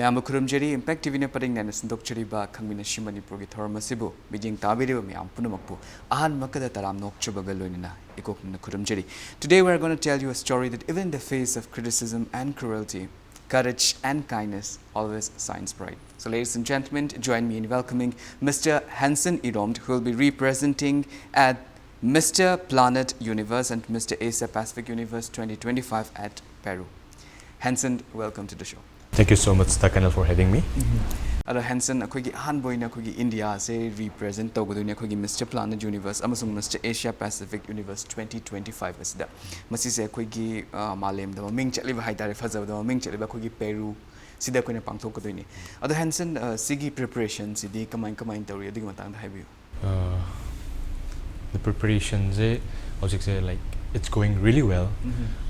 Mayam Kurumjeri, Impact TV Paring and Sindokcheriba, KHANGMINASHI Manipur, Thormasibu, Bijing Tabiru, Mayam Punamakpu, Ahan Makada Taram Nokchubagalunina, Ekok Kurumjeri. Today we are going to tell you a story that even in the face of criticism and cruelty, courage and kindness always shines bright. So ladies and gentlemen, join me in welcoming Mr. HANSON IROM, who will be representing at Mr. Planet Universe and Mr. Asia Pacific Universe 2025 at Peru. HANSON, welcome to the show. Thank you so much, Takanal, for having me. HANSON, akoigi hanboina akoigi India se represent tawgaduni akoigi Mr. Planet Universe amasung Mr. Asia Pacific Universe 2025 asida. Masise akoigi malem da maming chaliba haitare fazab da maming chaliba akoigi Peru sida koina pangthokaduni. Ado HANSON sigi preparation sidi kamai tawri adigi matang da haibiu. The preparations like it's going really well.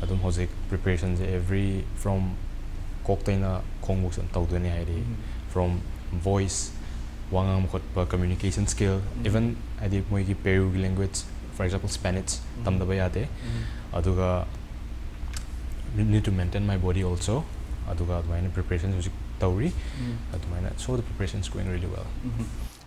Adum hojik preparations every from koktaina kongbooks and tawduni hairi from voice wangam khotpa communication skill even adi moigi Peru language, for example Spanish tamdaba yate aduga need to maintain my body also aduga adwaina preparations hojik tawri adwaina, so the preparations going really well.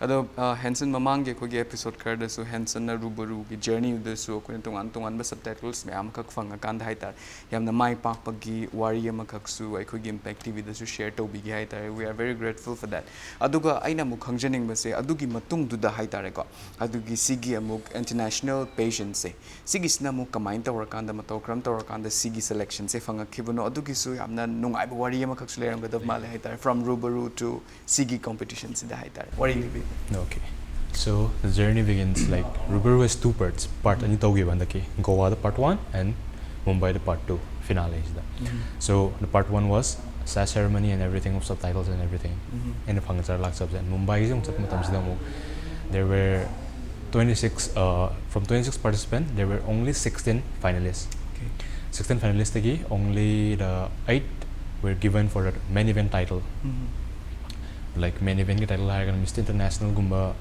Ado HANSON mamangi kogi episode karda so HANSON na RUBARU ki journey uda so kung tungan ba subtitles mayam kak fanga kanda haitar yam na mai pak pagi wari ama kak su ay kogi Impact TV da so share to bigi haitar. We are very grateful for that. Aduga ay na mukhang janing ba se adugi matung duda haitar ko adugi sigi amuk international patients se sigi sna mu kamain tawar kanda matokram tawar kanda sigi selection se fanga kibuno adugi su yam na nungai ba wari ama kak su lerang gadab male haitar from RUBARU to sigi competitions da haitar wari libi. Okay, so the journey begins like RUBARU has two parts. Part ani tawgi bandaki Goa the part 1 and Mumbai the part 2 finale is that. So the part 1 was sa ceremony and everything of subtitles and everything. And the fangasar lak subs and Mumbai is there were 26 from 26 participants there were only 16 finalists. 16 finalists tagi only the 8 were given for the main event title. Like main event ki title hai Mr. International gumba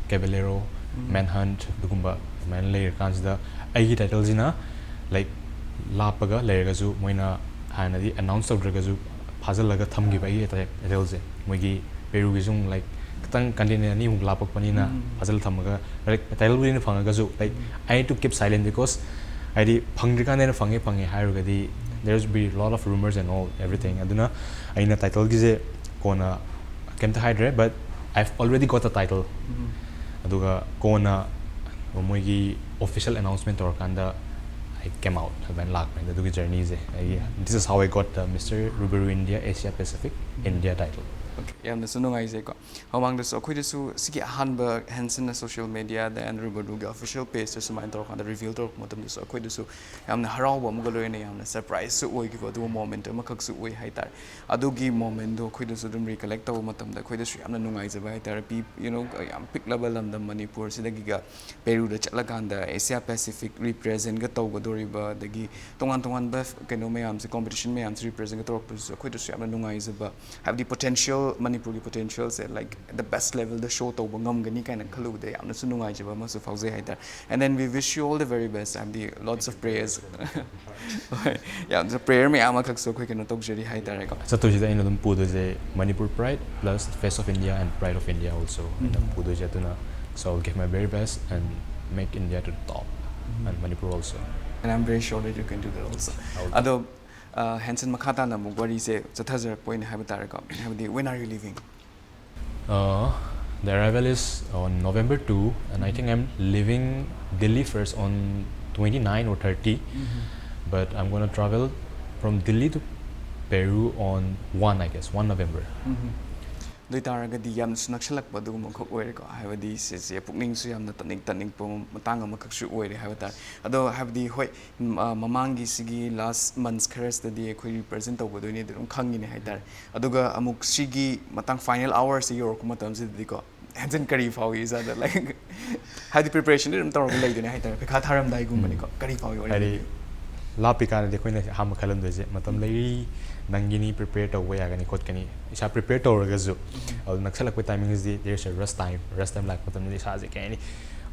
Caballero Manhunt gumba man layer kans da ai title jina like lapaga layer gazu moina hanadi announce of gazu phazal laga thamgi bai titles je moigi Peru gizung like tang continue ni mung lapak panina phazal thamaga like title win phanga gazu like I need to keep silent because I di phangri na phange hairuga di there's be a lot of rumors and all everything aduna aina title gize kona came to hydra, but I've already got a title. Aduga kona moigi official announcement or kanda I came out when lag the dugi journey is this is how I got the Mr. RUBARU India Asia Pacific India title. Okay, yam na sunungai je ko hawang da so khoi su sigi hanba HANSON na social media da and RUBARU ga official page to sumain tor kan reveal tor motam da so khoi da su yam na haraw ba mo galo ne yam na surprise su oi ki ko du moment ma khak su oi haitar adugi moment do khoi da su dum recollect to motam da khoi da su yam na nungai je ba haitar you know yam pick level lam da Manipur sida giga Peru da chatla kan da Asia Pacific represent ga to ga dori ba dagi tongan ba keno mayam se competition mayam se represent ga tor khoi da su yam na nungai je ba have the potential Manipuri potential say like the best level the show to bangam gani kind of khalu de amna su nungai jaba ma su fauze haida and then we wish you all the very best and the lots of prayers yeah the prayer me ama khak so khoi keno tok jeri haida ra ko sato jida ina dum pudo je Manipur Pride plus Face of India and Pride of India also ina pudo je tuna so I'll give my very best and make India to the top and Manipur also, and I'm very sure that you can do that also. Ado HANSON makata na mo wari se chathajar point habitar ko habdi when are you leaving? The arrival is on November 2 and I think I'm leaving Delhi first on 29 or 30 but I'm going to travel from Delhi to Peru on 1 I guess 1 November. Doi taraga di yam sunaksalak ba dugum khok oire ko habdi se pukning su yam na taning po matang ma khak su oire habatar ado habdi hoi mamangi sigi last months kharas da di khoi represent to bodoi ni dum khangi ne haitar aduga amuk sigi matang final hours yor ko matam se di ko HANSON kari fau is that like how the preparation dum tor ko lai dine haitar pekha tharam dai gum ni ko kari fau ore la pikana de koina ham khalam de je matam lai nangini prepare to way agani kot kani isa prepare to ragazu al naksalak pe timing is there's a rest time like matam ni sa je kani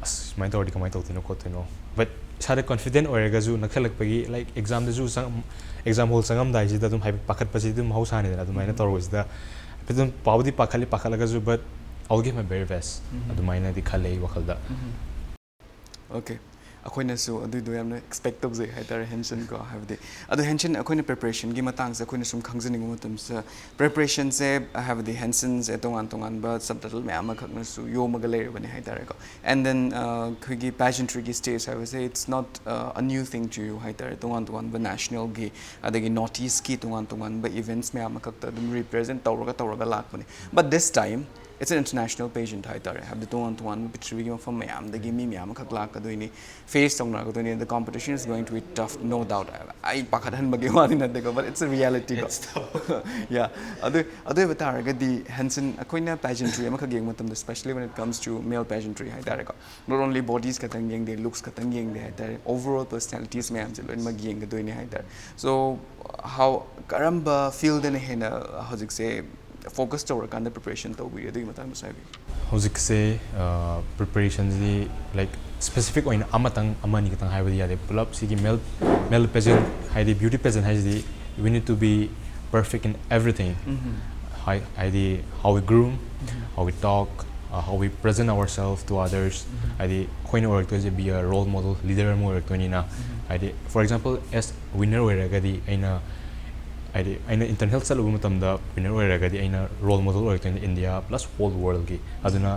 as my to kamai to tino kot tino but sa confident or ragazu naksalak pagi like exam de ju exam hall sangam dai ji da dum hai pakhat pasi dum hausa ne da dum mai na to was da But paudi pakhalaga but I'll give my very best. Adumaina di khale wakhalda. Okay. अखोइना सु अदुदो यामना expect तौजे हाइतारे Henson को हाबदे अदु Henson अखोइना preparation गी मतंग से अखोइना सुम खंगजनिंग मतम से preparation से हाबदे Henson से तोंगान तोंगान बा सबटाइटल मैम खकना सु योमगा लेरबने हाइतारे को एंड देन खुगी पेजेंट्री गी स्टेज हाबसे it's not a new thing to you हाइतारे तोंगान तोंगान बा नेशनल गी अदगी नॉर्थ ईस्ट की तोंगान तोंगान बा इवेंट्स मैम खकता दुम रिप्रेजेंट तौरगा लाकबने but this time it's an international pageant haitare have the one picture from mayam the gimme myam khak lak kadoini face tong na kadoini the competition is going to be tough no doubt I pakhadan bagi wani na dego but it's a reality It's tough. Yeah adu batara ga di hanson akoina pageantry am khag yeng matam especially when it comes to male pageantry haitare ko not only bodies katang yeng de looks katang yeng de haitare overall personalities mayam je loin mag yeng kadoini haitare so how karamba field in hena hojik se focus toward kind of preparation to we do matang sabi Hojik se preparation di like specific oin amatang amani katang haibadi yade pulap sigi male pageant haidi beauty pageant haidi we need to be perfect in everything. Haidi how we groom, how we talk, how we present ourselves to others. Haidi koina work to be a role model leader mo work to ni na. Haidi for example as winner wera gadi aina aina internal health salu matamda winner oiraga di aina role model oirkan India plus whole world gi aduna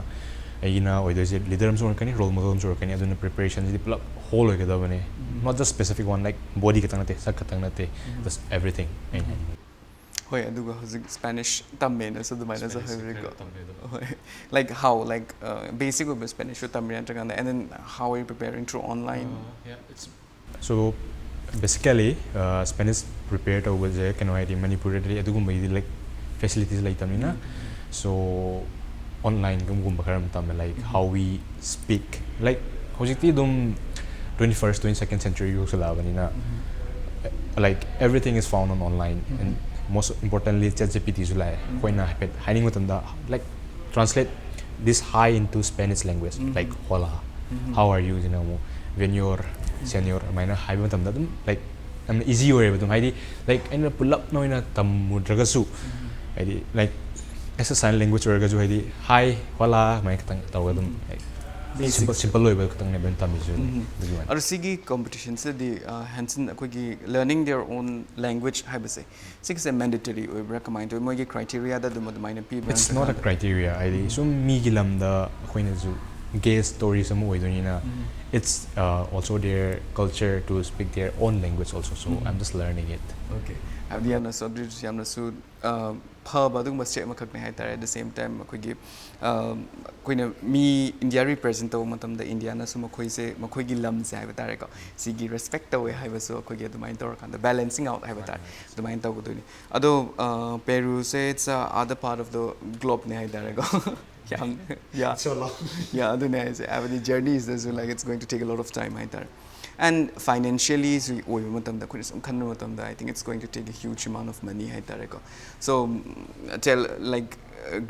aina oidoje leader am kani role model am kani aduna preparation di plus whole oiga da bane not just specific one like body katang nate sak katang nate just everything hoy aduga hozik Spanish tamme na so dumai na sa hawrigo like how like basic of Spanish or tamme and then how are you preparing through online it's so basically Spanish prepared over there can I Manipuri adugumba like facilities like tamina so online gumba karam tam like how we speak like hojikti dum 21st 22nd century use labanina like everything is found on online and most importantly ChatGPT is like koina hiding matamda like translate this hi into Spanish language like hola how are you you know when you're senior maina haiba matamda dum like am easy way dum haidi like aina pull up no ina tamudraga su haidi like as a sign language orga ju haidi hi hola mai katang tawga dum like simple way ba katang ne ben tamisu ar sigi competition se the hanson akogi learning their own language haiba se six is mandatory we recommend mo gi criteria da dum maina p it's not a criteria haidi sum mi gi lamda koina ju gay stories am oidonina it's also their culture to speak their own language also so I'm just learning it okay have the amna so yamna su phaba dung mas che ma khak ne hai tare at the same time ko gi koina mi India represent to matam da India na su makoi se makoi gi lam se hai tare ko si gi respect to hai ba so ko gi dumai tor kan the balancing out hai tare dumai to ko doni ado Peru se it's other part of the globe ne hai tare ko yeah so long yeah adune is the journey is this like it's going to take a lot of time hai tare and financially so oi matam da kun sum khan matam da I think it's going to take a huge amount of money hai tare ko so tell like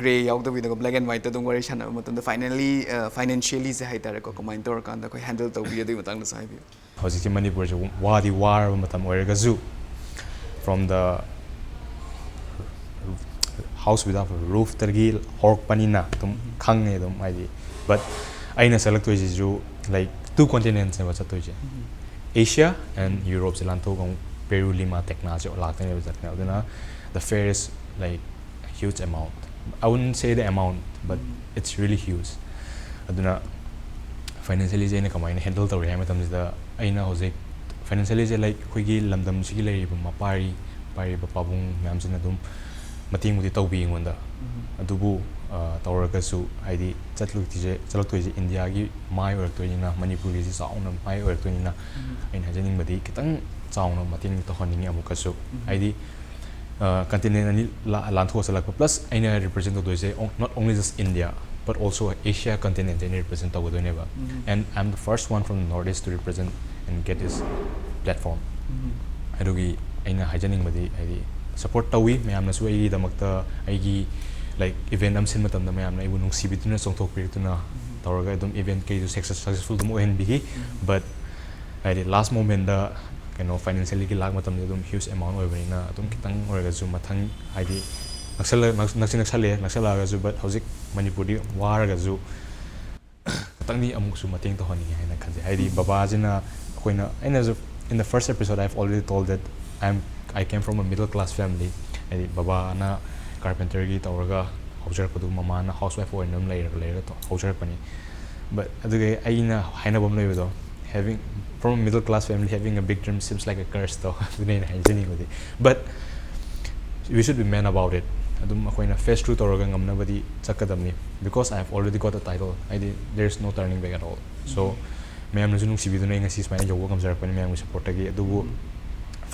gray out the with black and white da dong worry chana matam da finally financially se hai tare ko comment tor kan da ko handle to bi da matang da sai bi hojiki Manipur je wadi war matam oiraga zu from the house without a roof targi hork panina tum khangne dum haidi but aina select to is like two continents ne bacha to je Asia and Europe zealand to gong Peru Lima technology lakne ne bacha aduna the fare is like a huge amount I wouldn't say the amount but it's really huge aduna financially je ne kamai ne handle to re matam da aina hojik financially je like khoigi lamdam sigi lai ba pari ba pabung myam jina dum mating mudi tawbi ngonda adubu tawragasu haidi chalukti je India gi mai oraktoina Manipur gi sauna mai oraktoina aina hajaning madi kitang chauna mating to honingi amukasu haidi continent ani lantho salak plus aina represent to je not only just India but also Asia continent and represent to godoneba and I'm the first one from the northeast to represent and get this platform adugi aina hajaning madi haidi support tawi mayamna su ai damakta aigi like event am sin matam da mayamna ibu nung sibituna songthok pirituna tawraga dum event ke successful dum ohen bigi but at the last moment da financially ki lag matam dum huge amount oibanina dum kitang oraga zu mathang haidi naksalagazu but hauzik Manipuri waragazu tangni amuksu mating to honi haina khanse haidi babajina koina in the first episode I've already told that I came from a middle class family haidi baba na carpenter gi tawraga haujar padu mama na housewife oinam laira to haujar pani but aduge aina haina bom leido having from a middle class family having a big dream seems like a curse though but we should be men about it adum akoina face through tawraga ngamna badi chakadamni because I have already got a title there's no turning back at all so mayam na junung sibiduna ngasi smai yoga kamjar pani mayam support agi adubu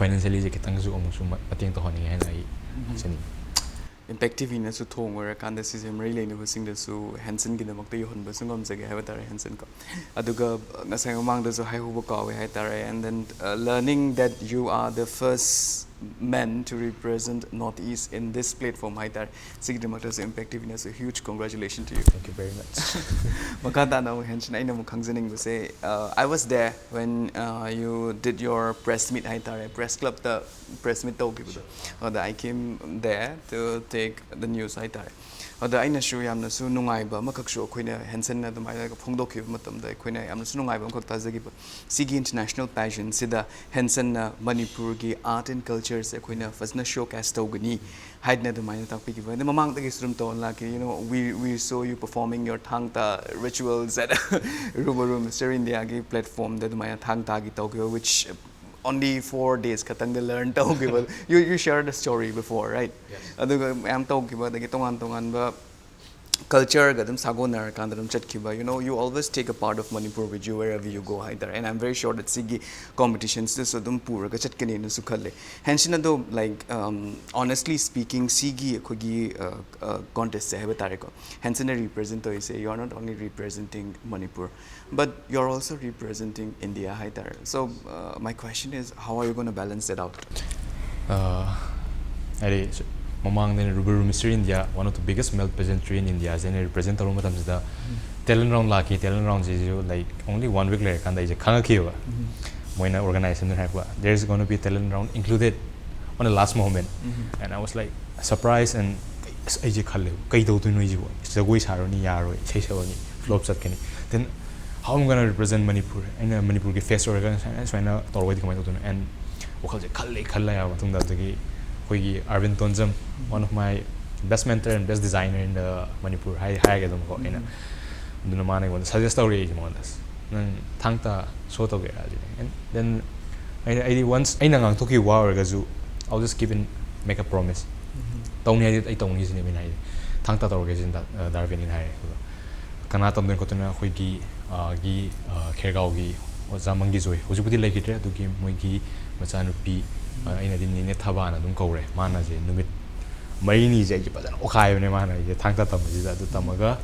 financially je kitang ju amusu pating to honi haina ai sini impactive in su thong or kan this is really in the sing the su Hanson gi namak te hon ba sungam jage have tare Hanson ko aduga ngasang mang da su hai hu ko we hai tare and then learning that you are the first men to represent Northeast in this platform hai tare sig the matters impactive in a huge congratulations to you. Thank you very much. Makata na Hanson ai na mo khangjaning ba say I was there when you did your press meet hai tare press club the press meet to gi I came there to take the news hai tare ada aina shu yamna su nungai ba makak shu khoina Hanson na dumai ga phongdok ki matam da khoina yamna su nungai ba makak ta jagi ba sigi international passion sida Hanson na Manipur gi art and culture se khoina fasna showcase togani haidna dumai na takpi ki ba mamang ta gi srum to la ki we saw you performing your thangta rituals at RUBARU Mr.India gi platform da dumai thangta gi tokyo which only 4 days katang de learn tawgiba you shared the story before right aduga am tawgiba dagi tongan ba culture gadam sagonar kandam chatkiba you always take a part of Manipur with you wherever you go either and I'm very sure that sigi competitions this odum pura ga chatkani nu sukhalle hensina do like honestly speaking sigi khogi contest se heba tare ko hensina represent to say you are not only representing Manipur but you're also representing India either so my question is how are you going to balance that out mamang then RUBARU Mr.India one of the biggest male pageantry in India and represent the matam da talent round laki talent round is like only 1 week later kan da is khanga kiwa moina organization have there's going to be talent round included on the last moment and I was like surprised and ai je khalle kai do tu noi ji jagoi saroni yaroi sei saroni flop chat kani then how I'm going to represent Manipur and Manipur ki face organization and so na torwai kamai to and wakhal je khalle ya matung da gi Arvind Tonjam, one of my best mentor and best designer in the Manipur. Hi get them go in. Do no money one suggest story on this. Then thangta sort of and then I once I nang took you wow gazu. I'll just make a promise. Tony I don't use in I thangta organization that Darwin in high. Kanatam then kotuna hoigi gi kergaugi or zamangi zoi. Was you put like it to give moigi machanupi aina din ni thabana dum kaure mana je numit mai ni je ji padan okhai ne mana je thangta tam ji da tamaga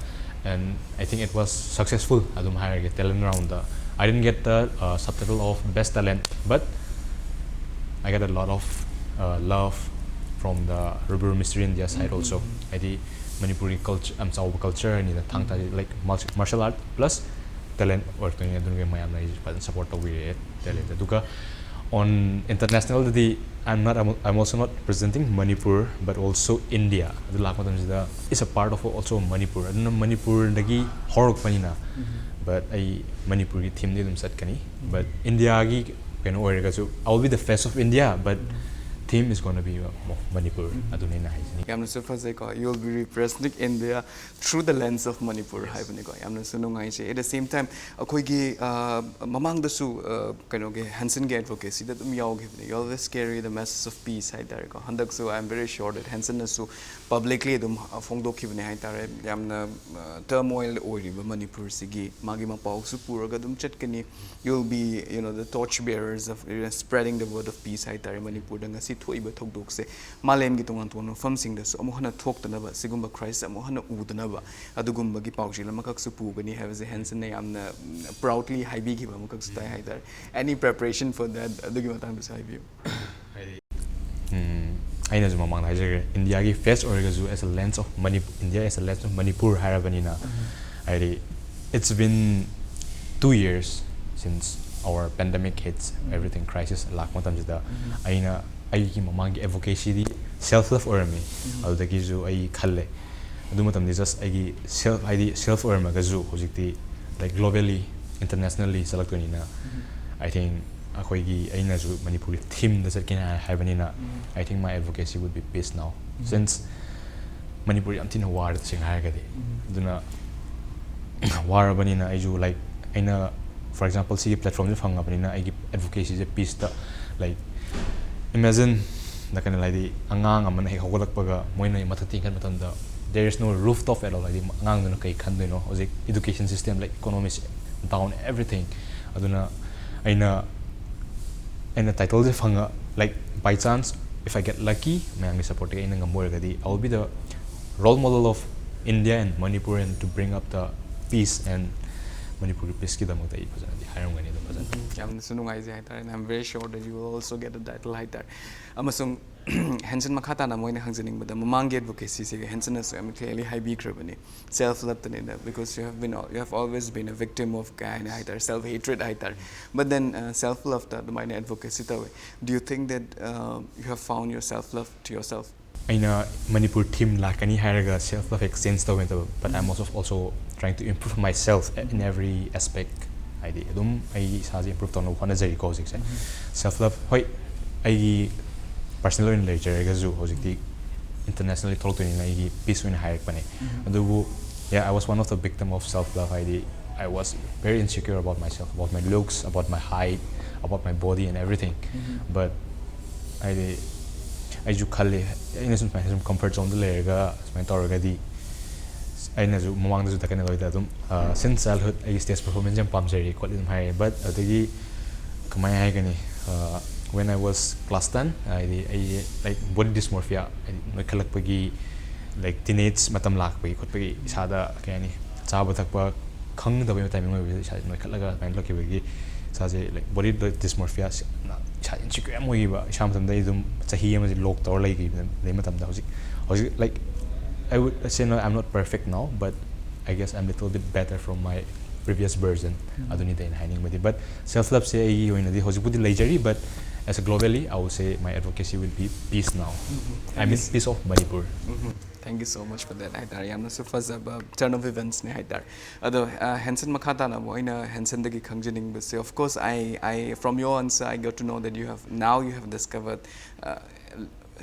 and I think it was successful adum hire get talent round I didn't get the subtitle of best talent but I got a lot of love from the RUBARU Mr.India side also adi Manipuri culture culture and the thangta like martial art plus talent or to ni dun mayam na ji padan support to we talent duka on international I'm also not representing Manipur but also India the lakmatam is a part of also Manipur aduna Manipur dagi horok panina but I Manipur gi theme ni dum sat kani but India gi keno oirega so I will be the face of India but theme is going to be Manipur aduna na haisini yamna so fazai ko you will be representing India through the lens of Manipur haibani ko yamna so nungai se at the same time akoi gi mamang da su kano ge Hanson ge advocacy that dum yaw ge you always carry the message of peace hai tare ko handak so I'm very sure that Hanson na su publicly dum phongdok ki bne hai tare yamna turmoil ori ba Manipur sigi magi ma pau su puraga dum chatkani you'll be the torch bearers of spreading the word of peace hai tare Manipur da ngasi thoiba thokdok se malem gi tongan ton fam sing da su amu hana thoktanaba sigumba crisis amu hana udanaba adugumba gi pawji lamakak su pugani have a Hanson na yamna proudly haibi gi ba makak su tai hai tare any preparation for that adugi matang da sai view aina juma mang haijere India gi face orgazu as a lens of Manipur India as a lens of Manipur harabanina it's been 2 years since our pandemic hits everything crisis lakmatam jida aina ꯑꯩꯒꯤ ꯃꯃꯥꯡꯒꯤ advocacy self love ꯑꯣꯏꯔꯝꯃꯤ ꯑꯗꯨꯗꯒꯤꯁꯨ ꯑꯩ ꯈꯜꯂꯦ ꯑꯗꯨ ꯃꯇꯝꯗꯤ just ꯑꯩꯒꯤ self ꯍꯥꯏꯗꯤ self ꯑꯣꯏꯔꯝꯃꯒꯁꯨ ꯍꯧꯖꯤꯛꯇꯤ like globally internationally ꯆꯠꯂꯛꯇꯣꯏꯅꯤꯅ I think ꯑꯩꯈꯣꯏꯒꯤ ꯑꯩꯅꯁꯨ ꯃꯅꯤꯄꯨꯔꯤ ꯊꯤꯝꯗ ꯆꯠꯀꯦꯅ ꯍꯥꯏꯕꯅꯤꯅ I think my advocacy would be peace now since Manipur ꯌꯥꯝ ꯊꯤꯅ ꯋꯥꯔꯦ ꯇꯁꯦꯡꯅ ꯍꯥꯏꯔꯒꯗꯤ ꯑꯗꯨꯅ ꯋꯥꯔꯕꯅꯤꯅ ꯑꯩꯁꯨ like ꯑꯩꯅ for example ꯁꯤꯒꯤ ꯄ꯭ꯂꯦꯠꯐꯣꯝꯁꯦ ꯐꯪꯉꯕꯅꯤ나 ꯑꯩꯒꯤ advocacyꯁꯦ peaceꯇ like imagine ꯀꯩꯅꯣ ꯍꯥꯏꯗꯤ ꯑꯉꯥꯡ ꯑꯃꯅ ꯍꯦꯛ ꯍꯧꯒꯠꯂꯛꯄꯒ ꯃꯣꯏꯅ ꯃꯊꯛ ꯌꯦꯡꯈꯠ ꯃꯇꯝꯗ there is no rooftop at all ꯍꯥꯏꯗꯤ ꯑꯉꯥꯡꯗꯨꯅ ꯀꯩ ꯈꯟꯗꯣꯏꯅೋ ꯍꯧꯖꯤꯛ education system like economy down everything ꯑꯗꯨꯅ ꯑꯩꯅ ꯇꯥꯏꯇꯜꯁꯦ ꯐꯪꯉ like by chance if I get lucky ꯃꯌꯥꯝꯒꯤ ꯁꯞꯄꯣꯔꯠꯇꯒꯤ ꯑꯩꯅ ꯉꯝꯕ ꯑꯣꯏꯔꯒꯗꯤ I will be the role model of India and Manipur and to bring up the peace and Manipuri peaceꯀꯤꯗꯃꯛꯇ ꯑꯩ ꯐꯖꯅꯗꯤ ꯍꯥꯏꯔꯝꯒꯅꯤ ꯑꯗꯨꯝ ꯐꯖꯅ ꯌꯥꯝꯅꯁꯨ ꯅꯨꯡꯉꯥꯏꯖꯩ ꯍꯥꯏꯇꯥꯔꯦ and I'm very sure that you will also get a title ꯍꯥꯏꯇꯥꯔꯦ ꯑꯃꯁꯨꯡ ꯍꯦꯟꯁꯟ ꯃꯈꯥ ꯇꯥꯅ ꯃꯣꯏꯅ ꯍꯪꯖꯅꯤꯡꯕꯗ ꯃꯃꯥꯡꯒꯤ ꯑꯦꯗꯚꯣꯀꯦꯁꯤꯁꯤꯒ ꯍꯦꯟꯁꯟꯅꯁꯨ ꯌꯥꯝ ꯀ꯭ꯂꯤꯌꯔꯂꯤ ꯍꯥꯏꯕꯤꯈ꯭ꯔꯕꯅꯤ self ꯂꯞꯇꯅꯤꯅ because you have always been a victim of ꯀꯩ ꯍꯥꯏꯅꯤ ꯍꯥꯏꯇꯥꯔꯦ self hatred ꯍꯥꯏꯇꯥꯔꯦ but then self love ꯇ ꯑꯗꯨꯃꯥꯏꯅ advocacy ꯇꯧꯋꯦ do you think that you have found your self love to yourself ꯑꯩꯅ ꯃꯅꯤꯄꯨꯔ ꯊꯤꯝ ꯂꯥꯛꯀꯅꯤ ꯍꯥꯏꯔꯒ self love exchange ꯇꯧꯋꯦ ꯇꯧꯕ but I'm also trying to improve myself in every aspect ꯍꯥꯏꯗꯤ ꯑꯗꯨꯝ ꯑꯩ ꯏꯁꯥꯁꯦ improve ꯇꯧꯅꯕ ꯍꯣꯠꯅꯖꯔꯤꯀꯣ ꯍꯧꯖꯤꯛꯁꯦ self love ꯍꯣꯏ ꯑꯩꯒꯤ personal ꯑꯣꯏꯅ ꯂꯩꯖꯔꯒꯁꯨ ꯍꯧꯖꯤꯛꯇꯤ internationally ꯊꯣꯛꯂꯛꯇꯣꯏꯅꯤꯅ ꯑꯩꯒꯤ peace ꯑꯣꯏꯅ ꯍꯥꯏꯔꯛꯄꯅꯦ ꯑꯗꯨꯕꯨ yeah I was one of the victim of self love ꯍꯥꯏꯗꯤ I was very insecure about myself about my looks about my height about my body and everything but ꯍꯥꯏꯗꯤ ꯑꯩꯁꯨ ꯈꯜꯂꯦ ꯑꯩꯅ ꯁꯨꯃꯥꯏꯅ ꯁꯨꯝ comfort zone ꯗ ꯂꯩꯔꯒ ꯁꯨꯃꯥꯏꯅ ꯇꯧꯔꯒꯗꯤ ꯑꯩꯅꯁꯨ ꯃꯃꯥꯡꯗꯁꯨ ꯀꯩꯅꯣ ꯇꯧꯋꯤꯗ ꯑꯗꯨꯝ since childhood ꯑꯩꯒꯤ stage performance ꯌꯥꯝ ꯄꯥꯝꯖꯔꯤ ꯈꯣꯠꯂꯤ ꯑꯗꯨꯝ ꯍꯥꯏꯔꯦ but ꯑꯗꯒꯤ ꯀꯃꯥꯏꯅ ꯍꯥꯏꯒꯅꯤ when I was class 10 ꯍꯥꯏꯗꯤ ꯑꯩ like body dysmorphia ꯍꯥꯏꯗꯤ ꯅꯣꯏꯈꯠꯂꯛꯄꯒꯤ like teenage ꯃꯇꯝ ꯂꯥꯛꯄꯒꯤ ꯈꯣꯠꯄꯒꯤ ꯏꯁꯥꯗ ꯀꯩ ꯍꯥꯏꯅꯤ ꯆꯥꯕ ꯊꯛꯄ ꯈꯪꯗꯕꯒꯤ ꯇꯥꯏꯃꯤꯡ ꯑꯣꯏꯕꯁꯦ ꯏꯁꯥꯁꯦ ꯅꯣꯏꯈꯠꯂꯒ ꯑꯗꯨꯃꯥꯏꯅ ꯂꯛꯈꯤꯕꯒꯤ ꯏꯁꯥꯁꯦ like body dysmorphia ꯏꯁꯥ insecure ꯌꯥꯝ ꯑꯣꯏꯈꯤꯕ ꯏꯁꯥ ꯃꯇꯝꯗ ꯑꯩ ꯑꯗꯨꯝ ꯆꯍꯤ ꯑꯃꯁꯦ ꯂꯣꯛ ꯇꯧꯔ ꯂꯩ ꯃꯇꯝꯗ ꯍꯧꯖꯤꯛ like I would say no I'm not perfect now but I guess I'm a little bit better from my previous version ꯑꯗꯨꯅꯤꯗ ꯑꯩꯅ ꯍꯥꯏꯅꯤꯡꯕꯗꯤ but self love ꯁꯦ ꯑꯩꯒꯤ ꯑꯣꯏꯅꯗꯤ ꯍꯧꯖꯤꯛꯄꯨꯗꯤ ꯂꯩꯖꯔꯤ but as a globally I would say my advocacy will be peace now I mean peace of Manipur Thank you so much for that ꯍꯥꯏꯇꯥꯔꯦ ꯌꯥꯝꯅꯁꯨ ꯐꯖꯕ turn of eventsꯅꯦ ꯍꯥꯏꯇꯥꯔꯦ ꯑꯗꯣ ꯍꯦꯟꯁꯟ ꯃꯈꯥ ꯇꯥꯅ ꯑꯃꯨꯛ ꯑꯩꯅ ꯍꯦꯟꯁꯟꯗꯒꯤ ꯈꯪꯖꯅꯤꯡꯕꯁꯦ of course I from your answer I got to know that you have discovered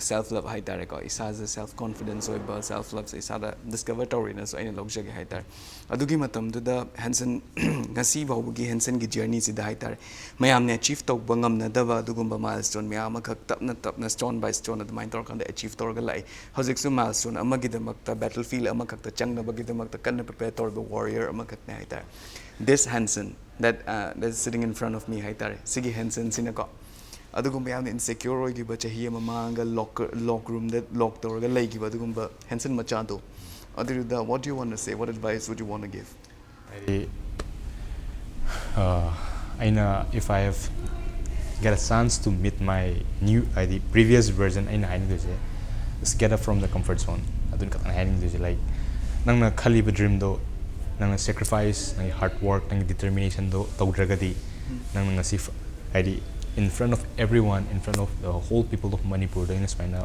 self love ꯍꯥꯏꯇꯥꯔꯦꯀꯣ ꯏꯁꯥꯁꯦ self confidence ꯑꯣꯏꯕ self love ꯁꯦ ꯏꯁꯥꯗ discover ꯇꯧꯔꯤꯅꯁꯨ ꯑꯩꯅ ꯂꯧꯖꯒꯦ ꯍꯥꯏꯇꯥꯔꯦ ꯑꯗꯨꯒꯤ ꯃꯇꯝꯗꯨꯗ ꯍꯦꯟꯁꯟ ꯉꯁꯤ ꯐꯥꯎꯕꯒꯤ ꯍꯦꯟꯁꯟꯒꯤ ꯖꯔꯅꯤꯁꯤꯗ ꯍꯥꯏꯇꯥꯔꯦ ꯃꯌꯥꯝꯅ ꯑꯦꯆꯤቭ ꯇꯧꯕ ꯉꯝꯅꯗꯕ ꯑꯗꯨꯒꯨꯝꯕ ꯃꯥꯏꯜꯁꯇꯣꯟ ꯃꯌꯥꯝ ꯑꯃꯈꯛ ꯇꯞꯅ ꯁ꯭ꯇꯣꯟ ꯕꯥꯏ ꯁ꯭ꯇꯣꯟ ꯑꯗꯨꯃꯥꯏꯅ ꯇꯧꯔꯀꯥꯟꯗ ꯑꯦꯆꯤቭ ꯇꯧꯔꯒ ꯂꯥꯛꯏ ꯍꯧꯖꯤꯛꯁꯨ ꯃꯥꯏꯜꯁꯇꯣꯟ ꯑꯃꯒꯤꯗꯃꯛꯇ ꯕꯦꯇꯜ ꯐꯤꯜ ꯑꯃꯈꯛꯇ ꯆꯪꯅꯕꯒꯤꯗꯃꯛꯇ ꯀꯟꯅ ꯄ꯭ꯔꯤꯄꯦꯌꯔ ꯇꯧꯔꯤꯕ ꯋꯥꯔꯤꯌꯔ ꯑꯃꯈꯛꯅꯦ ꯍꯥꯏꯇꯥꯔꯦ this Hanson that is sitting in front of me ꯍꯥꯏꯇꯥꯔꯦ ꯁꯤꯒꯤ ꯍꯦꯟꯁꯟꯁꯤꯅꯀꯣ ꯑꯗꯨꯒꯨꯝꯕ ꯌꯥꯝꯅ insecure ꯑꯣꯏꯈꯤꯕ ꯆꯍꯤ ꯑꯃ ꯃꯥꯡꯒ ꯂꯣꯛ ꯔꯨꯝꯗ ꯂꯣꯛ ꯇꯧꯔꯒ ꯂꯩꯈꯤꯕ ꯑꯗꯨꯒꯨꯝꯕ ꯍꯦꯟꯁꯟ ꯃꯆꯥꯗꯣ ꯑꯗꯨꯗ what do you want to say what advice would you want to give ꯍꯥꯏꯗꯤ ꯑꯩꯅ if I have get a chance to meet my new ꯍꯥꯏꯗꯤ previous version ꯑꯩꯅ ꯍꯥꯏꯅꯤꯡꯗꯣꯏꯁꯦ just get up from the comfort zone ꯑꯗꯨꯅ ꯈꯛꯇꯪ ꯍꯥꯏꯅꯤꯡꯗꯣꯏꯁꯦ like ꯅꯪꯅ ꯈꯜꯂꯤꯕ ꯗ꯭ꯔꯤꯝꯗꯣ ꯅꯪꯅ sacrifice ꯅꯪꯒꯤ hard work ꯅꯪꯒꯤ determinationꯗꯣ ꯇꯧꯗ꯭ꯔꯒꯗꯤ ꯅꯪꯅ ꯉꯁꯤ ꯍꯥꯏꯗꯤ in front of everyone in front of the whole people of Manipur ꯑꯩꯅ ꯁꯨꯃꯥꯏꯅ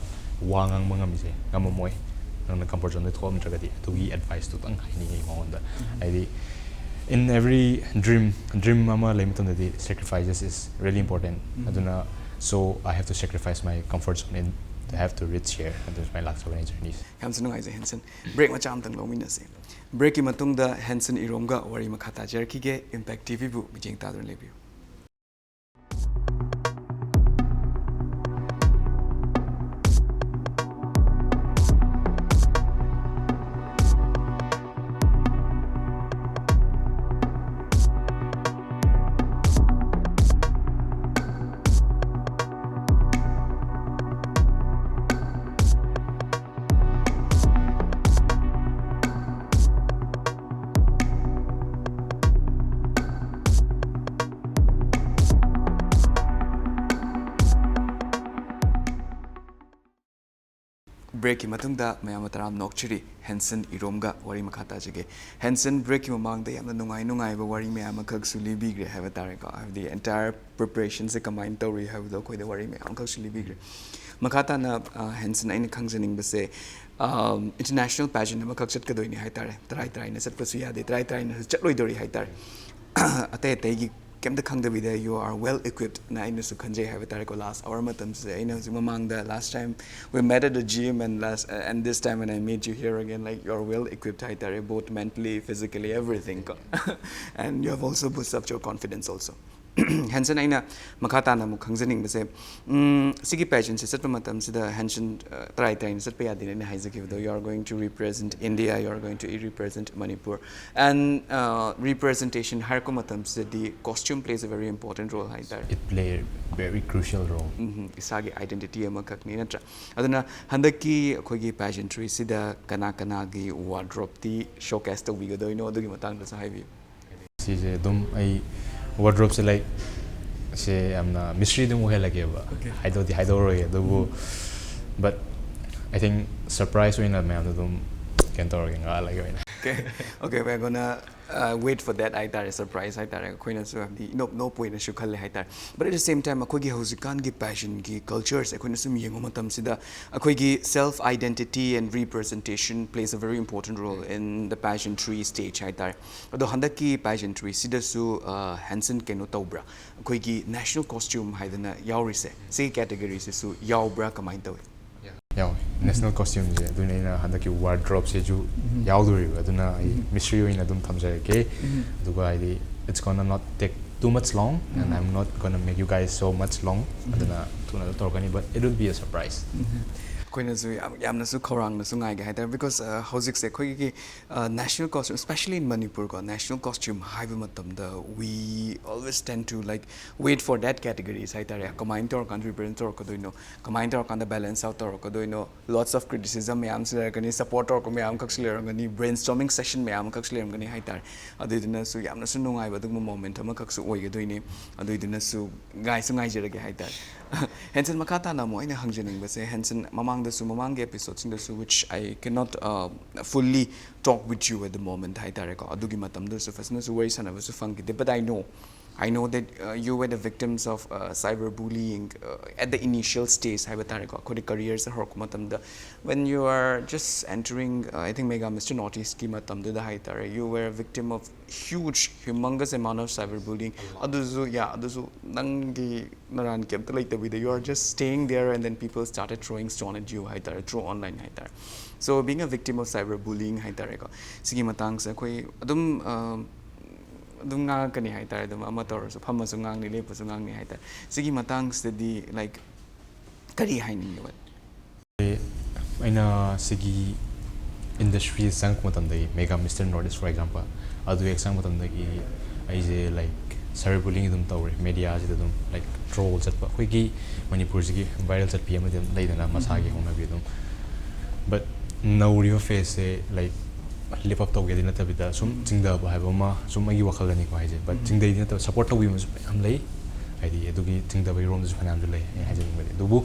ꯋꯥ ꯉꯥꯡꯕ ꯉꯝꯃꯤꯁꯦ ꯉꯝꯃꯝꯃꯣꯏ ꯅꯪꯅ comfort zone ꯊꯣꯛꯑꯝꯗ꯭ꯔꯒꯗꯤ ꯑꯗꯨꯒꯤ advice ꯇꯪ ꯍꯥꯏꯅꯤꯡꯉꯤ ꯃꯉꯣꯟꯗ ꯍꯥꯏꯗꯤ in every dream ama lay matandadi sacrifices is really important aduna so I have to sacrifice my comfort zone and to have to reach here and that's my last journey yam sunu ngai Hanson break ma cham tang lominase break ki matungda Hanson iromga wari makha tajarkige Impact TV bu bijeng tadun lebiu break ki matungda mayam taram nokchiri Hanson iromga wari makhata jage Hanson break ki mamang da yamna nungai ba wari mayam khak su libigre have tare ko have the entire preparation se combine tori have the koi da wari mayam khak su libigre makhata na Hanson aina khangjaning ba se international pageant ma khak chat ka doini hai tare trai na sat pasu ya de trai na chat loi dori hai tare ate gi kem the khang da you are well equipped na ina su khanje have tare ko last hour matam se ina su mamang da last time we met at the gym and this time when I meet you here again like you are well equipped hai tare both mentally physically everything and you have also boosted up your confidence also Hanson aina makhata na mu khangjaning base sigi pageant se satpa matam sida Hanson try sat pa yadin ne haizaki though you are going to represent India you are going to represent Manipur and representation har ko matam se the costume plays a very important role hai there it played a very crucial role isagi identity ama kakni natra aduna handaki khogi pageantry sida kana gi wardrobe ti showcase to we go no adugi matang da sa haibi si je dum ai wardrobe se like say I'm not mystery dum he like I don't know but I think surprise when I am dum can talk like okay we're gonna wait for that I tare surprise I tare koina so the no point shu khalle hai tar but at the same time akoi gi hausikan gi passion gi cultures koina sum yengo matam sida akoi gi self identity and representation plays a very important role in the pageantry stage hai tar ado handaki pageantry sida su Hanson keno tawbra akoi gi national costume haidana yaurise se categories su yaubra kamai tawi national costume je aduna ina handaki wardrobe se ju yauduri aduna mystery ina dum thamjake aduga I it's gonna not take too much long and I'm not gonna make you guys so much long aduna tuna torgani but it will be a surprise koina su yamna su khorang na su ngai ga haida because hozik se khoi gi national costume especially in Manipur ko national costume haiba matam da we always tend to like wait for that categories haida re combine tor country represent tor ko doino combine tor kan balance out tor ko doino lots of criticism yam se gani support tor ko yam kak sler gani brainstorming session yam kak sler gani haida adidina su yamna su nungai ba dum moment ma kak su oi ga doini adidina su ngai jere ga haida Hanson makata na mo ina hangjening ba se Hanson mamang episodes in the which I cannot fully talk with you at the moment hai tare ko adugi matam do so fasna so wari sana so funky but I know that you were the victims of cyberbullying at the initial stage hai tare ko khodi careers har ko matam da when you are just entering I think mega Mr. Naughty scheme matam da hai tare you were a victim of humongous amount of cyberbullying aduzu nangi naran kem to like the you are just staying there and then people started throwing stone at you hai tare through online hai tare so being a victim of cyberbullying hai tare ko sigi matang sa koi adum nga kani hai tare dum ama tor so phama so ngang ni le pa so ngang ni hai tare sigi matang study like kari hai ni wat aina sigi industry sang matam dai mega Mr. Nordic for example adu exam matam dai ai je like cyberbullying dum tawre media ji dum like troll chat pa khoi gi Manipur ji viral chat pm dum leidana masa gi hona bi dum but now your face like live up to get in a bit sum chingda ba ha ma sum agi wakal ni ko haje but chingdai ni to support to wi am lei id edugi chingda bai rom ju fanam lei ha je ni dubu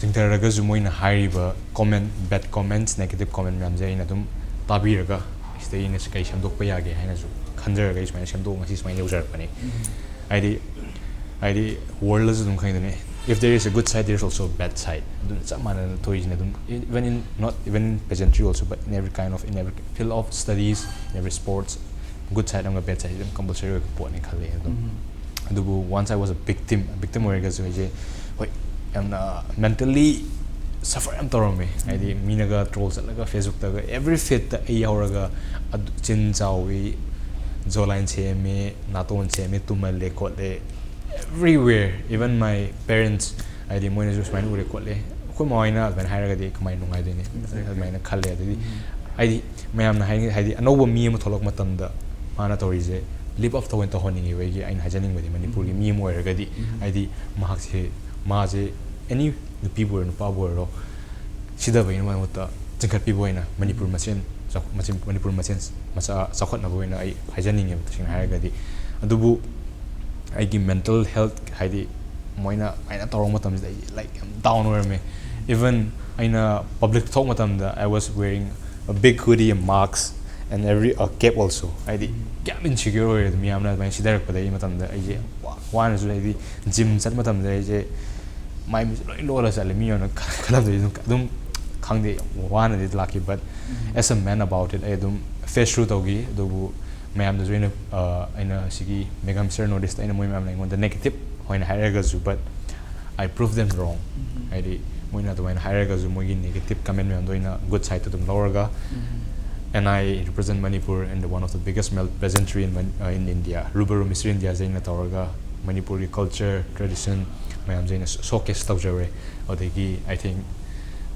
chingda raga ju moina hairiba comment bad comments negative comment mem je ina dum tabi raga stay in kai sam dok pa ya ge haina ju khanjar ga ismaina sam dok ngasi ismaina ujar pani id world is dum khain ne if there is a good side there is also a bad side dum samana to is ne dum even in not even in pageantry also but in every field of studies in every sports good side and a bad side compulsory po ni khale dum adubu once I was a victim where guys je hoi am mentally suffer am torome id minaga trolls laga Facebook ta every fit ta yauraga chin chawi zoline cheme naton cheme tumale kotle everywhere even my parents id moina just mine ure kotle ko moina ban hairaga de kamai nungai de ne maina khalle adi id mayam na haidi anoba mi am tholok matam da mana torize live up to when to honing we gi ain hajaning with Manipur gi mi mo eraga di id mahak se ma je any people no power ro sida bai ma mota jingkat pi boina Manipur machen Manipur machen masa sakhot na boina ai hajaning em sing hairaga di adubu ai gi mental health haidi moina aina torong matam like down where me Even in a public talk matamda, I was wearing a big hoodie and marks and a cap also. I did get insecure with me. I'm not my sister, but I matamda. I one is like gym set matamda. My Lola Salami on a Kalam Kangde one is lucky, but as a man about it, I don't face through Togi, do Mam the Drain in a Sigi, Megam Sir noticed in a moment on the negative when Haragazu, but I proved them wrong. I did when not when Haragazu Mogi negative comment on doing a good side to them Loraga. And I represent Manipur and one of the biggest male peasantry in India. RUBARU Mr.India Zaina Tauraga, Manipuri culture, tradition, Mayam Zaina showcase Taujare, or the I think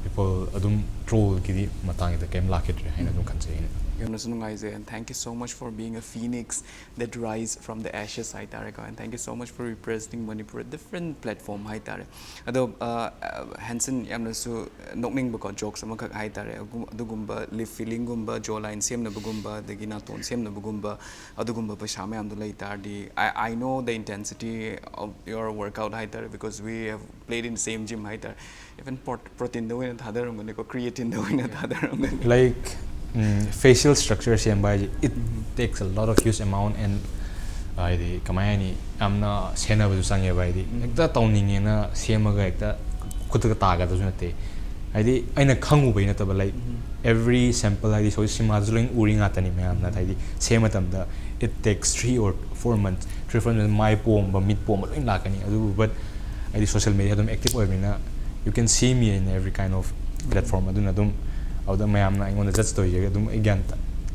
people adum troll gidi matang the game like it, and I don't can say it. And thank you so much for being a phoenix that rise from the ashes, and thank you so much for representing Manipur at different platform. Hanson Yamnasu Nokning Boko jokes amaka Haitare, Adugumba, live feeling gumba, jawline, same Nabugumba, the Ginaton, same Nabugumba, Adugumba Pashame Amdulaitardi. I know the intensity of your workout Haitare because we have played in the same gym Haitare. Even protein the win at other, I'm going to go creatine the win at other. Like facial structure it takes a lot of huge amount and the Kamayani I'm not Sena was sang by the toning in a Siamaga Kutaka doesn't it? I in a Kangu by like every sample I so Simazling Uring at any man that I same at them it takes 3 or 4 months, 3 months my poem but mid poem in Lakani but I did social media active you can see me in every kind of platform. I don't out the mayam na ingon just to yagum again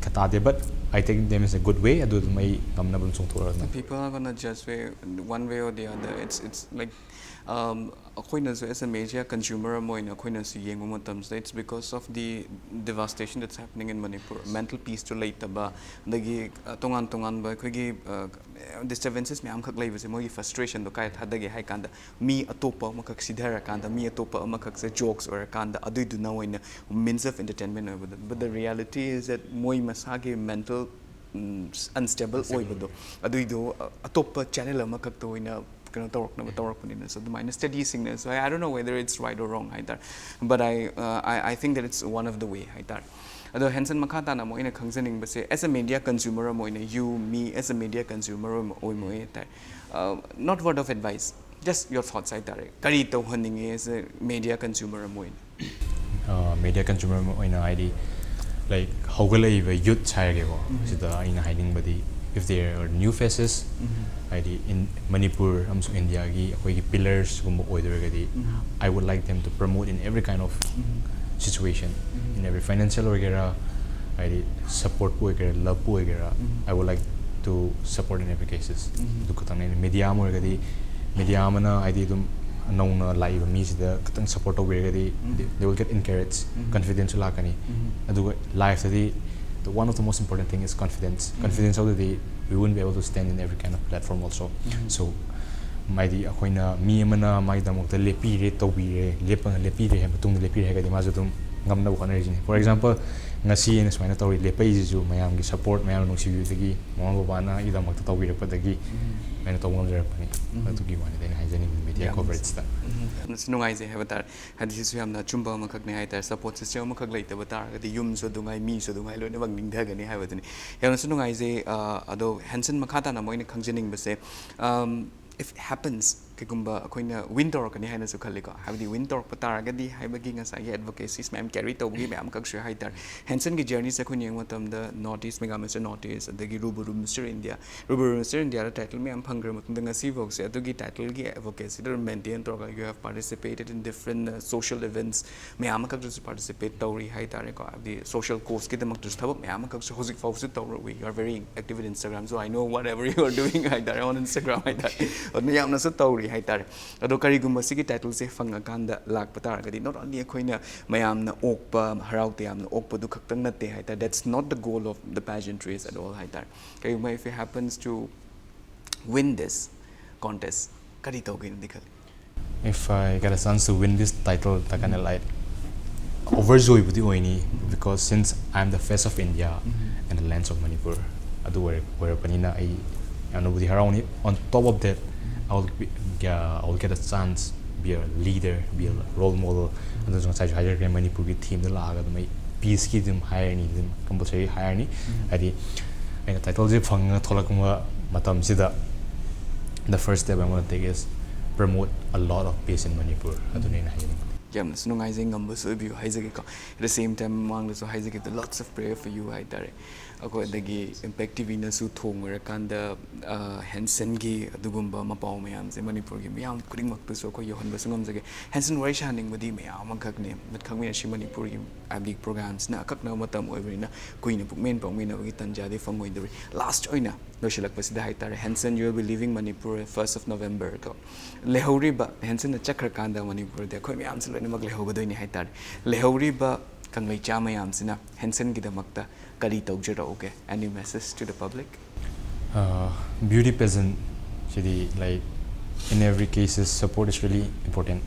katade but I think them is a good way I do my people are gonna judge one way or the other. It's like as a major consumer it's because of the devastation that's happening in Manipur. Mental peace to late ba the tongan ba disturbances me frustration me atopa makak sidhara kanda me atopa makak jokes or kanda adu do now in means of entertainment but the reality is that moi masagi mental unstable oibado adu do atopa channel makak to in a so the minus steady signals. So I don't know whether it's right or wrong either, but I think that it's one of the way either. Although Hanson Makata na mo ina kangsaning ba say as a media consumer mo ina you me as a media consumer mo not word of advice, just your thoughts either. Kari to honing as a media consumer mo ina. Media consumer mo ina ID like how will I youth chire go? So the ina hiding body. If there are new faces, in Manipur, India, pillars, I would like them to promote in every kind of situation, in every financial or support, love, I would like to support in every cases. Media, media, I did known live means the support of they will get encouraged, confidence, life the one of the most important thing is confidence. Confidence of the day, we wouldn't be able to stand in every kind of platform also. So, my the akoina me mana my damok the lepi re to be lepi re tung lepi re mazudum ngamna ko for example ngasi in smina to lepi ju mayam gi support mayam no sibu dagi mo bana idamok to be padagi mena to ngam jara pani to gi wani den hygienic media coverage ta nungai je have hadisi hamna chumba makak ne haita support system makak leita batar the yum so dungai mi so dungai lo ne bang ning da gani habatani yana sunungai je ado Hanson makata na moine khangjening base if it happens kigumba akoina winter kani haina su khaliko habdi winter patara gadi haibagi nga sai advocacies ma'am carry to gi ma'am kak share haitar Hanson gi journey sa khuni matam the notice mega Mr. Notice adagi RUBARU Mr. India title ma'am phangra matum nga si vox adugi title gi advocacy to maintain to you have participated in different social events ma'am kak to participate tawri haitar ko the social cause ki damak to thabak ma'am kak so hozik fawsu tawri we are very active in Instagram so I know whatever you are doing haitar on Instagram haitar od ma'am na so tawri haitar ado karigumba sigi title se fangakanda lakpa taragadi not only akoina mayamna okpa haraute yamna okpa du khaktang natte haitar that's not the goal of the pageantries at all haitar karigumba if it happens to win this contest kari tawgin dikhal if I get a chance to win this title takana like overjoyed budi oini because since I'm the face of India and the lands of Manipur adu where panina I anubudi harawni on top of that I will get a chance be a leader, be a role model. And those guys hire the Manipuri team the laga the peace kid them hire ni them compulsory hire ni. Adi and the title je phang tholakuma matam sida. The first step I want to take is promote a lot of peace in Manipur. Adunay na hiling. Yam so nung ising numbers of you at the same time mang so the lots of prayer for you I tare ako dagi impact TV na su thong ra kanda Hanson gi adugumba mapaw mayam se Manipur gi mayam kuring mak to so ko yohon basungam jage Hanson wari shaning madi mayam angkak ne mat khangminashi Manipur gi ablik programs na akak na matam oibrina kuina pukmen pangmina gi tanja de fangoi dori last oina no shilak pasida hai tare Hanson you will be leaving Manipur 1st of November ko lehori ba Hanson na chakra kanda Manipur de khoi mayam selo ni mag lehobadoi ni hai tare lehori ba kangai cha mayam sina Hanson gi damakta kari tawjara okay any message to the public beauty pageant like in every cases support is really important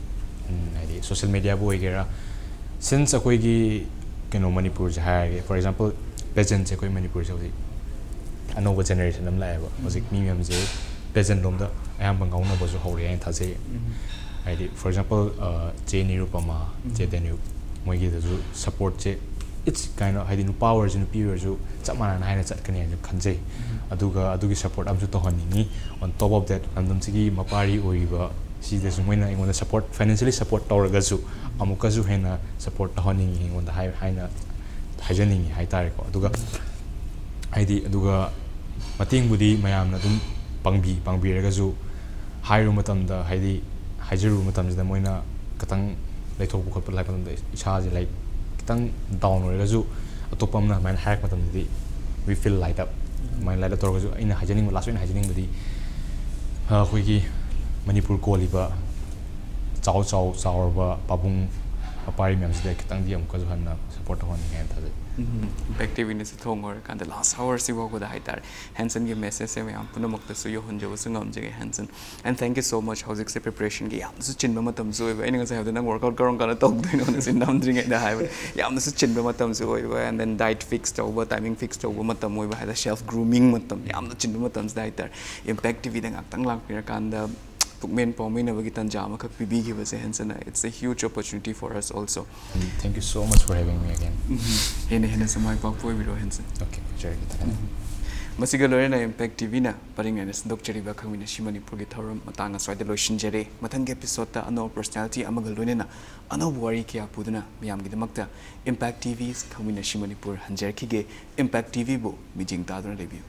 in social media bo igera since akoi gi Manipur ja for example pageant akoi Manipur ja another generation am la ba music meme je pageant lom da ayam bang ngauna bo so hore ai tha je for example je nirupama je denu moi gi da support je it's kind of hiding powers in the period so chamana na haina chatkani anu khanjai adugi support amju to hani on top of that andam sigi mapari oiba si de sumoina ingona support financially support tawraga su amuka su hena support to hani ingona haina hajani hai tare ko aduga haidi aduga mating budi mayam na dum pangbi raga su hairu matam da haidi hajiru matam da moina katang laithok khot lai matam da isa ji like tang down oirasu atopamna man hack matam di we feel light up my light up torgasu ina hajaning last ina hajaning budi khoigi Manipur ko liba chau ba babung apari mems de kitang di am ka ju hanna support hon ngai ta impact TV ni se thong or kan the last hour si wo ko da haitar Hanson gi message se am puna mak ta su yo hon jo su ngam je Hanson and thank you so much how is preparation gi am su chin ba matam su ba ina sa ha na workout karong kana tok do no sin dam dring da hai ya am su chin ba matam su oi and then diet fixed over timing fixed over matam oi ba ha self grooming matam ya am chin ba matam da haitar impact TV da ngak tang lang pira kan da pukmen pawmin abagi tanja amakak pibigi ba se Hanson it's a huge opportunity for us also thank you so much for having me again hena samai pa poi biro Hanson okay very good masiga lorena impact TV na paring anes doctor ba khangmina shi Manipur gi thoram matanga swai de lotion jere mathang episode ta ano personality amaga loinena ano wari kya puduna miyam gi damakta impact TV's khangmina shi Manipur hanjar khige impact TV bo mijing ta dona review